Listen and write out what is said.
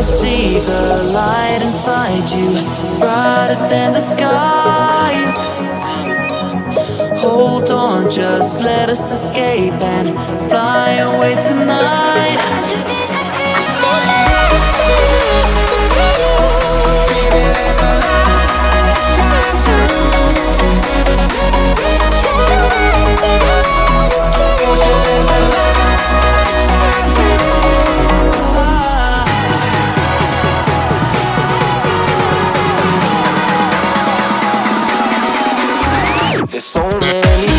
see the light inside you, brighter than the skies. Hold on, just let us escape and fly away tonight. There's so many